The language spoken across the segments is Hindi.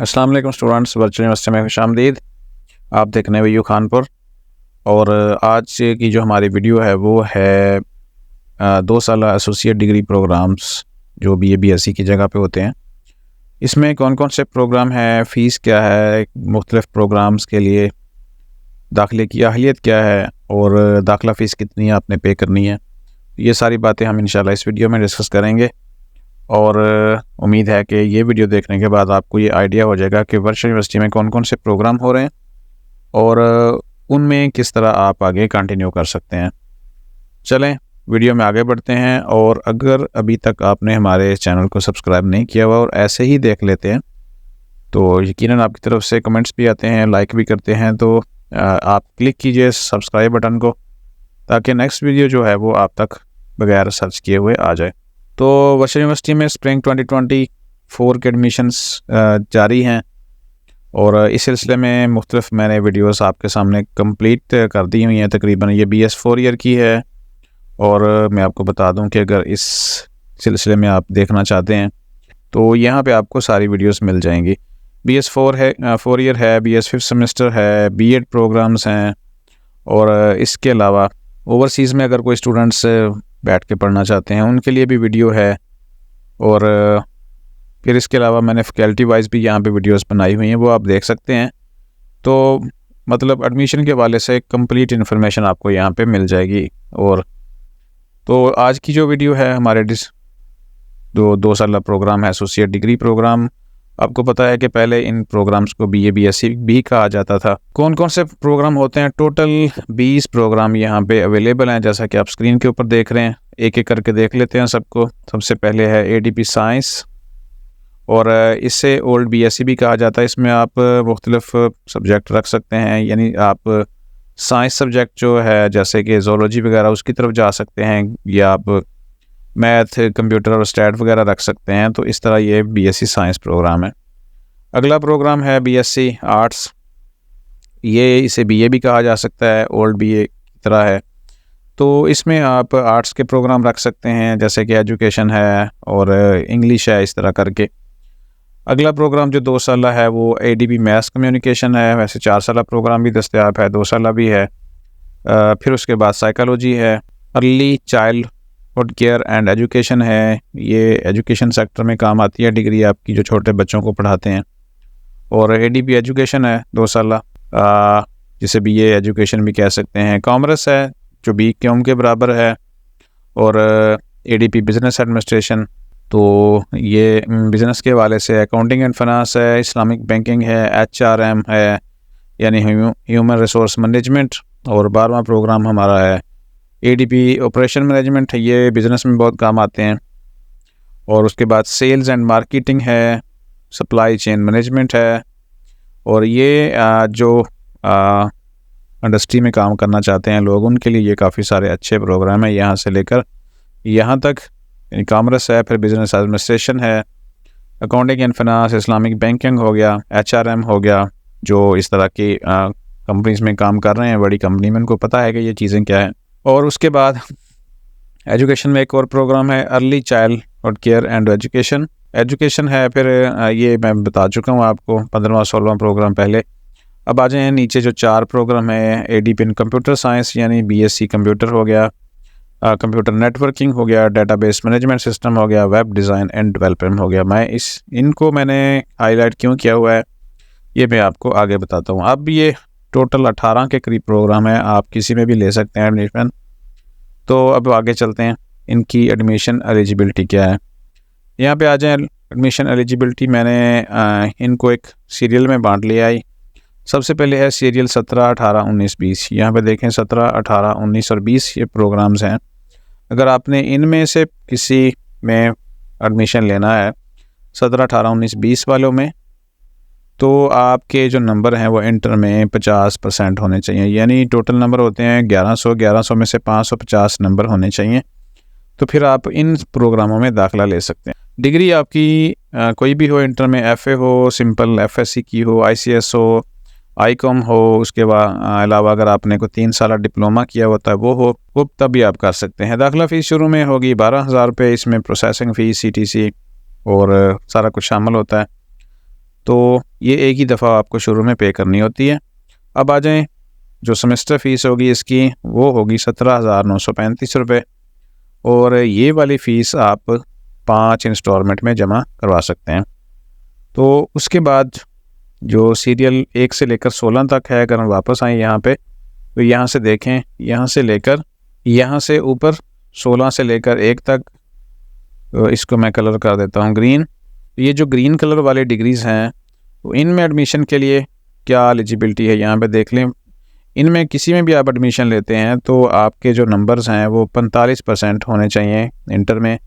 अस्सलाम वालेकुम स्टूडेंट्स, वर्चुअल यूनिवर्सिटी में खुशामदीद। आप देख रहे हैं वीयू खानपुर। और आज की जो हमारी वीडियो है वो है 2 साल एसोसिएट डिग्री प्रोग्राम्स जो बीए बीएससी की जगह पे होते हैं। इसमें कौन कौन से प्रोग्राम हैं, फ़ीस क्या है, मुख्तलिफ़ प्रोग्राम्स के लिए दाखिले की अहलियत क्या है और दाखिला फ़ीस कितनी है आपने पे करनी है, ये सारी बातें हम इंशाल्लाह इस वीडियो में डिस्कस करेंगे। और उम्मीद है कि ये वीडियो देखने के बाद आपको ये आइडिया हो जाएगा कि वर्चुअल यूनिवर्सिटी में कौन कौन से प्रोग्राम हो रहे हैं और उनमें किस तरह आप आगे कंटिन्यू कर सकते हैं। चलें वीडियो में आगे बढ़ते हैं। और अगर अभी तक आपने हमारे चैनल को सब्सक्राइब नहीं किया हुआ और ऐसे ही देख लेते हैं तो यकीनन आपकी तरफ से कमेंट्स भी आते हैं, लाइक भी करते हैं, तो आप क्लिक कीजिए सब्सक्राइब बटन को ताकि नेक्स्ट वीडियो जो है वो आप तक बगैर सर्च किए हुए आ जाए। तो वर्चुअल यूनिवर्सिटी में स्प्रिंग 2024 के एडमिशन्स जारी हैं और इस सिलसिले में मुख्तलिफ मैंने वीडियोस आपके सामने कंप्लीट कर दी हुई हैं। तकरीबन ये BS 4 ईयर की है। और मैं आपको बता दूं कि अगर इस सिलसिले में आप देखना चाहते हैं तो यहाँ पे आपको सारी वीडियोस मिल जाएंगी। BS 4 है, 4 ईयर है, BS 5th सेमेस्टर है, B.Ed प्रोग्राम्स हैं। और इसके अलावा ओवरसीज़ में अगर कोई स्टूडेंट्स बैठ के पढ़ना चाहते हैं उनके लिए भी वीडियो है। और फिर इसके अलावा मैंने फैकल्टी वाइज भी यहाँ पे वीडियोस बनाई हुई हैं, वो आप देख सकते हैं। तो मतलब एडमिशन के हवाले से कंप्लीट इन्फॉर्मेशन आपको यहाँ पे मिल जाएगी। और तो आज की जो वीडियो है हमारे 2 साल प्रोग्राम है एसोसिएट डिग्री प्रोग्राम। आपको पता है कि पहले इन प्रोग्राम्स को BA BSc भी कहा जाता था। कौन कौन से प्रोग्राम होते हैं? टोटल 20 प्रोग्राम यहाँ पे अवेलेबल हैं, जैसा कि आप स्क्रीन के ऊपर देख रहे हैं। एक एक करके देख लेते हैं सबको। सबसे पहले है ADP साइंस, और इससे ओल्ड BSc भी कहा जाता है। इसमें आप मुख्तलिफ सब्जेक्ट रख सकते हैं, यानी आप साइंस सब्जेक्ट जो है जैसे कि ज़ूलॉजी वगैरह उसकी तरफ जा सकते हैं, या आप मैथ, कंप्यूटर और स्टैट वगैरह रख सकते हैं। तो इस तरह ये BSc साइंस प्रोग्राम है। अगला प्रोग्राम है BSc आर्ट्स। ये इसे BA भी कहा जा सकता है, ओल्ड BA की तरह है। तो इसमें आप आर्ट्स के प्रोग्राम रख सकते हैं जैसे कि एजुकेशन है और इंग्लिश है, इस तरह करके। अगला प्रोग्राम जो 2 साल है वो ADP मैथ्स कम्युनिकेशन है। वैसे 4 साल प्रोग्राम भी दस्तयाब है, 2 साल भी है। फिर उसके बाद साइकोलॉजी है। Early childhood care and education है। ये एजुकेशन सेक्टर में काम आती है डिग्री आपकी, जो छोटे बच्चों को पढ़ाते हैं। और ADP एजुकेशन है 2 साल, जिसे BA एजुकेशन भी कह सकते हैं। कॉमर्स है जो BCom के बराबर है। और ADP बिज़नेस एडमिनिस्ट्रेशन, तो ये बिज़नेस के हवाले से अकाउंटिंग एंड फाइनेंस है। इस्लामिक बैंकिंग है, HRM है यानी ह्यूमन रिसोर्स मैनेजमेंट। और 12वां प्रोग्राम हमारा है ADP ऑपरेशन मैनेजमेंट है। ये बिज़नेस में बहुत काम आते हैं। और उसके बाद सेल्स एंड मार्केटिंग है, सप्लाई चेन मैनेजमेंट है। और ये जो इंडस्ट्री में काम करना चाहते हैं लोग, उनके लिए ये काफ़ी सारे अच्छे प्रोग्राम हैं, यहाँ से लेकर यहाँ तक। कॉमर्स है, फिर बिज़नेस एडमिनिस्ट्रेशन है, accounting and finance, Islamic banking हो गया, HRM हो गया। जो इस तरह की कंपनीज में काम कर रहे हैं, बड़ी कंपनी में, उनको पता है कि ये चीज़ें क्या हैं। और उसके बाद एजुकेशन में एक और प्रोग्राम है early childhood care and education है। फिर ये मैं बता चुका हूँ आपको, 15वां 16वां प्रोग्राम पहले। अब आ जाए नीचे जो 4 प्रोग्राम है ADP इन कंप्यूटर साइंस यानी BSc कंप्यूटर हो गया, कंप्यूटर नेटवर्किंग हो गया, डेटाबेस मैनेजमेंट सिस्टम हो गया, वेब डिज़ाइन एंड डेवलपमेंट हो गया। इनको मैंने हाईलाइट क्यों किया हुआ है ये मैं आपको आगे बताता हूँ। अब ये टोटल 18 के करीब प्रोग्राम है, आप किसी में भी ले सकते हैं एडमिशन। तो अब आगे चलते हैं, इनकी एडमिशन एलिजिबिलिटी क्या है। यहाँ पे आ जाए एडमिशन एलिजिबिलिटी। मैंने इनको एक सीरियल में बांट लिया है। सबसे पहले है सीरियल 17, 18, 19, 20। यहाँ पे देखें 17, 18, 19 और 20 ये प्रोग्राम्स हैं। अगर आपने इनमें से किसी में एडमिशन लेना है 17, 18, 19, 20 वालों में, तो आपके जो नंबर हैं वो इंटर में 50% होने चाहिए। यानी टोटल नंबर होते हैं 1100 में से 550 नंबर होने चाहिए। तो फिर आप इन प्रोग्रामों में दाखिला ले सकते हैं। डिग्री आपकी कोई भी हो, इंटर में FA हो, सिंपल FSC की हो, ICS हो, ICOM हो, उसके अलावा अगर आपने को 3 साल डिप्लोमा किया होता है वो तब भी आप कर सकते हैं। दाखिला फ़ीस शुरू में होगी 12,000 रुपये। इसमें प्रोसेसिंग फ़ीस, CTC और सारा कुछ शामिल होता है। तो ये एक ही दफ़ा आपको शुरू में पे करनी होती है। अब आ जाएं, जो सेमेस्टर फ़ीस होगी इसकी वो होगी 17,935 रुपये, और ये वाली फ़ीस आप 5 इंस्टॉलमेंट में जमा करवा सकते हैं। तो उसके बाद जो सीरियल 1 से लेकर 16 तक है, अगर हम वापस आएँ यहाँ पे, तो यहाँ से देखें, यहाँ से लेकर यहाँ से ऊपर 16 से लेकर 1 तक, इसको मैं कलर कर देता हूँ ग्रीन। ये जो ग्रीन कलर वाली डिग्रीज़ हैं, तो इनमें एडमिशन के लिए क्या एलिजिबिलिटी है यहाँ पे देख लें। इनमें किसी में भी आप एडमिशन लेते हैं तो आपके जो नंबर्स हैं वो 45% होने चाहिए। इंटर में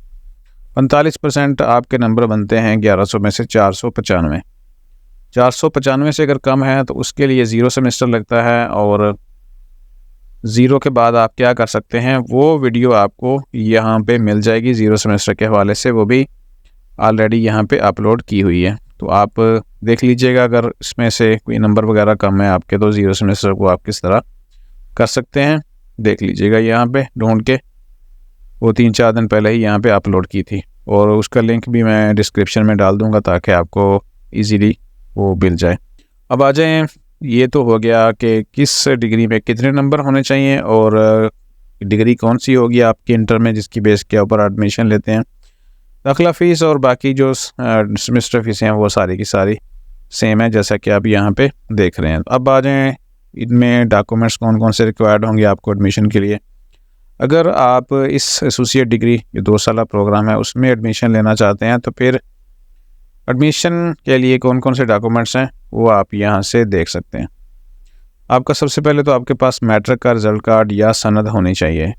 45% आपके नंबर बनते हैं 1100 में से 495। 495 से अगर कम है तो उसके लिए 0 सेमेस्टर लगता है, और 0 के बाद आप क्या कर सकते हैं, वो वीडियो आपको यहाँ पे मिल जाएगी 0 सेमेस्टर के हवाले से, वो भी ऑलरेडी यहाँ पे अपलोड की हुई है। तो आप देख लीजिएगा, अगर इसमें से कोई नंबर वगैरह कम है आपके तो 0 सेमेस्टर को आप किस तरह कर सकते हैं देख लीजिएगा यहाँ पे ढूंढ के। वो 3-4 दिन पहले ही यहाँ पे अपलोड की थी, और उसका लिंक भी मैं डिस्क्रिप्शन में डाल दूँगा ताकि आपको ईज़िली वो मिल जाए। अब आ जाएँ, ये तो हो गया कि किस डिग्री में कितने नंबर होने चाहिए और डिग्री कौन सी होगी आपकी इंटर में जिसकी बेस के ऊपर एडमिशन लेते हैं। दाखिला फ़ीस और बाकी जो सेमेस्टर फ़ीसें हैं वो सारी की सारी सेम है, जैसा कि आप यहाँ पे देख रहे हैं। अब आ जाएँ, इनमें डॉक्यूमेंट्स कौन कौन से रिक्वायर्ड होंगे आपको एडमिशन के लिए। अगर आप इस एसोसिएट डिग्री जो 2 साला प्रोग्राम है उसमें एडमिशन लेना चाहते हैं तो फिर एडमिशन के लिए कौन कौन से डॉक्यूमेंट्स हैं वो आप यहाँ से देख सकते हैं। आपका सबसे पहले तो आपके पास मैट्रिक का रिज़ल्ट कार्ड या सनद होनी चाहिए,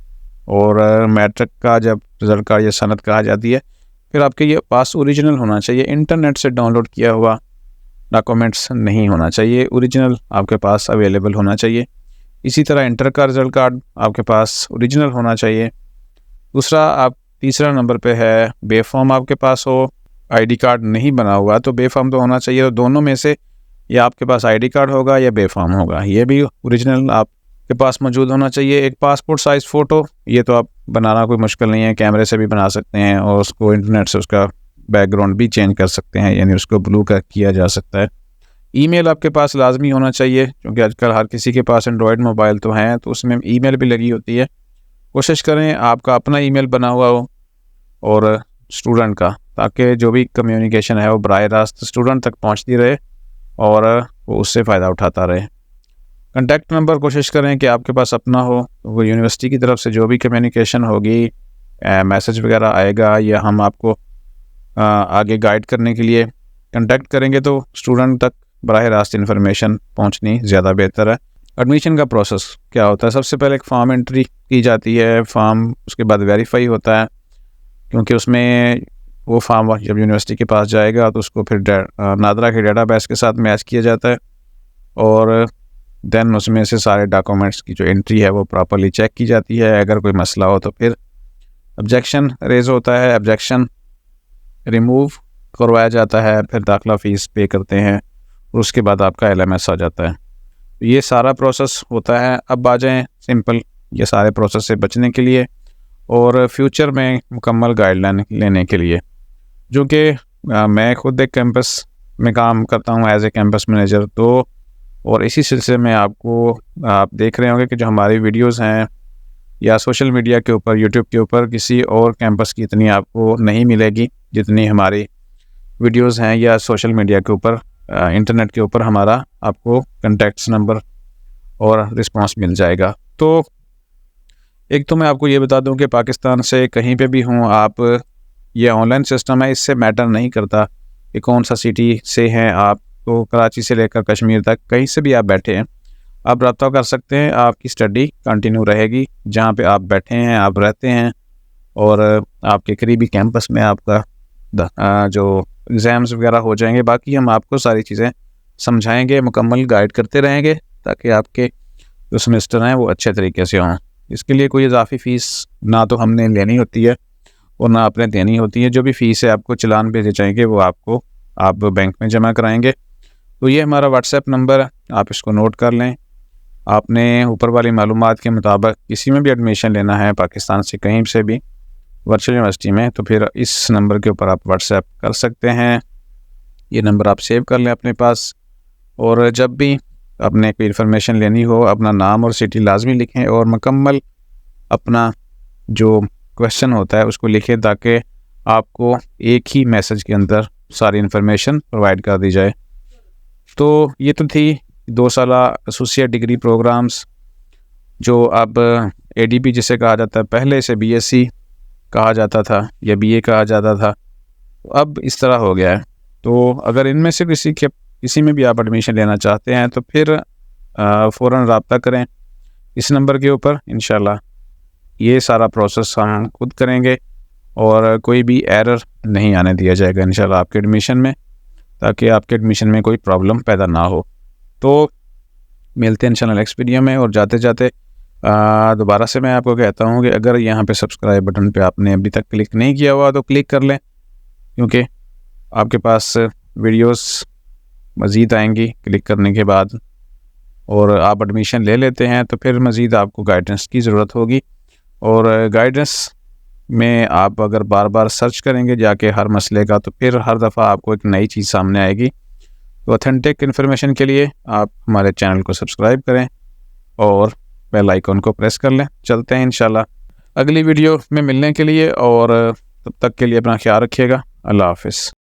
और मैट्रिक का जब रिज़ल्ट कार्ड या सनद कहा जाती है फिर आपके ये पास ओरिजिनल होना चाहिए, इंटरनेट से डाउनलोड किया हुआ डॉक्यूमेंट्स नहीं होना चाहिए, ओरिजिनल आपके पास अवेलेबल होना चाहिए। इसी तरह इंटर का रिज़ल्ट कार्ड आपके पास ओरिजिनल होना चाहिए। दूसरा, तीसरा नंबर पे है बेफॉर्म आपके पास हो, आईडी कार्ड नहीं बना हुआ तो बेफॉर्म तो होना चाहिए। तो दोनों में से या आपके पास आईडी कार्ड होगा या बेफॉर्म होगा, ये भी ओरिजिनल आपके पास मौजूद होना चाहिए। एक पासपोर्ट साइज़ फ़ोटो, ये तो आप बनाना कोई मुश्किल नहीं है, कैमरे से भी बना सकते हैं और उसको इंटरनेट से उसका बैकग्राउंड भी चेंज कर सकते हैं, यानी उसको ब्लू का किया जा सकता है। ईमेल आपके पास लाजमी होना चाहिए, क्योंकि आजकल हर किसी के पास एंड्रॉयड मोबाइल तो हैं, तो उसमें ईमेल भी लगी होती है। कोशिश करें आपका अपना ईमेल बना हुआ हो और स्टूडेंट का, ताकि जो भी कम्युनिकेशन है वो बराह रास्त स्टूडेंट तक पहुंचती रहे और वो उससे फ़ायदा उठाता रहे। कॉन्टैक्ट नंबर कोशिश करें कि आपके पास अपना हो, वो यूनिवर्सिटी की तरफ से जो भी कम्युनिकेशन होगी, मैसेज वगैरह आएगा या हम आपको आगे गाइड करने के लिए कॉन्टैक्ट करेंगे तो स्टूडेंट तक बराह रास्त इन्फॉर्मेशन पहुंचनी ज़्यादा बेहतर है। एडमिशन का प्रोसेस क्या होता है, सबसे पहले एक फ़ॉर्म एंट्री की जाती है, फ़ॉर्म उसके बाद वेरीफाई होता है, क्योंकि उसमें वो फॉर्म जब यूनिवर्सिटी के पास जाएगा तो उसको फिर नादरा के डेटाबेस के साथ मैच किया जाता है, और देन उसमें से सारे डॉक्यूमेंट्स की जो एंट्री है वो प्रॉपर्ली चेक की जाती है। अगर कोई मसला हो तो फिर ऑब्जेक्शन रेज़ होता है, ऑब्जेक्शन रिमूव करवाया जाता है, फिर दाखिला फ़ीस पे करते हैं और उसके बाद आपका LMS आ जाता है। ये सारा प्रोसेस होता है। अब आ जाएँ सिंपल ये सारे प्रोसेस से बचने के लिए और फ्यूचर में मुकम्मल गाइडलाइन लेने के लिए, जो कि मैं खुद एक कैंपस में काम करता हूँ एज ए कैंपस मैनेजर, तो और इसी सिलसिले में आप देख रहे होंगे कि जो हमारी वीडियोस हैं या सोशल मीडिया के ऊपर, यूट्यूब के ऊपर किसी और कैंपस की इतनी आपको नहीं मिलेगी जितनी हमारी वीडियोस हैं, या सोशल मीडिया के ऊपर इंटरनेट के ऊपर हमारा आपको कॉन्टैक्ट्स नंबर और रिस्पांस मिल जाएगा। तो एक तो मैं आपको ये बता दूं कि पाकिस्तान से कहीं पे भी हों आप, ये ऑनलाइन सिस्टम है, इससे मैटर नहीं करता कि कौन सा सिटी से हैं आप, तो कराची से लेकर कश्मीर तक कहीं से भी आप बैठे हैं आप रब्ता कर सकते हैं, आपकी स्टडी कंटिन्यू रहेगी जहाँ पे आप बैठे हैं, आप रहते हैं, और आपके करीबी कैंपस में आपका जो एग्ज़ाम्स वगैरह हो जाएंगे। बाकी हम आपको सारी चीज़ें समझाएंगे, मुकम्मल गाइड करते रहेंगे ताकि आपके जो सेमेस्टर हैं वो अच्छे तरीके से हों। इसके लिए कोई इजाफ़ी फ़ीस ना तो हमने लेनी होती है और ना आपने देनी होती है। जो भी फ़ीस है आपको चलान भेजे जाएंगे वो आप बैंक में जमा कराएंगे। तो ये हमारा व्हाट्सएप नंबर है, आप इसको नोट कर लें। आपने ऊपर वाली मालूमात के मुताबिक किसी में भी एडमिशन लेना है पाकिस्तान से कहीं से भी वर्चुअल यूनिवर्सिटी में, तो फिर इस नंबर के ऊपर आप व्हाट्सएप कर सकते हैं ये नंबर आप सेव कर लें अपने पास, और जब भी अपने कोई इन्फॉर्मेशन लेनी हो अपना नाम और सिटी लाजमी लिखें और मुकम्मल अपना जो क्वेश्चन होता है उसको लिखें, ताकि आपको एक ही मैसेज के अंदर सारी इन्फॉर्मेशन प्रोवाइड कर दी जाए। तो ये तो थी 2 साला एसोसिएट डिग्री प्रोग्राम्स, जो अब ADP जिसे कहा जाता है, पहले इसे BSc कहा जाता था या BA कहा जाता था, तो अब इस तरह हो गया है। तो अगर इनमें से किसी में भी आप एडमिशन लेना चाहते हैं तो फिर फ़ौरन रब्ता करें इस नंबर के ऊपर। इंशाल्लाह ये सारा प्रोसेस हम खुद करेंगे और कोई भी एरर नहीं आने दिया जाएगा इंशाल्लाह आपके एडमिशन में, ताकि आपके एडमिशन में कोई प्रॉब्लम पैदा ना हो। तो मिलते हैं इंशाल्लाह नेक्स्ट वीडियो में। और जाते जाते दोबारा से मैं आपको कहता हूँ कि अगर यहाँ पे सब्सक्राइब बटन पे आपने अभी तक क्लिक नहीं किया हुआ तो क्लिक कर लें, क्योंकि आपके पास वीडियोस मज़ीद आएंगी क्लिक करने के बाद, और आप एडमिशन ले लेते हैं तो फिर मज़ीद आपको गाइडेंस की ज़रूरत होगी। और गाइडेंस में आप अगर बार बार सर्च करेंगे जाके हर मसले का, तो फिर हर दफ़ा आपको एक नई चीज़ सामने आएगी। तो ऑथेंटिक इन्फॉर्मेशन के लिए आप हमारे चैनल को सब्सक्राइब करें और बेल आइकन को प्रेस कर लें। चलते हैं इंशाल्लाह अगली वीडियो में मिलने के लिए, और तब तक के लिए अपना ख्याल रखिएगा। अल्लाह हाफ़िज़।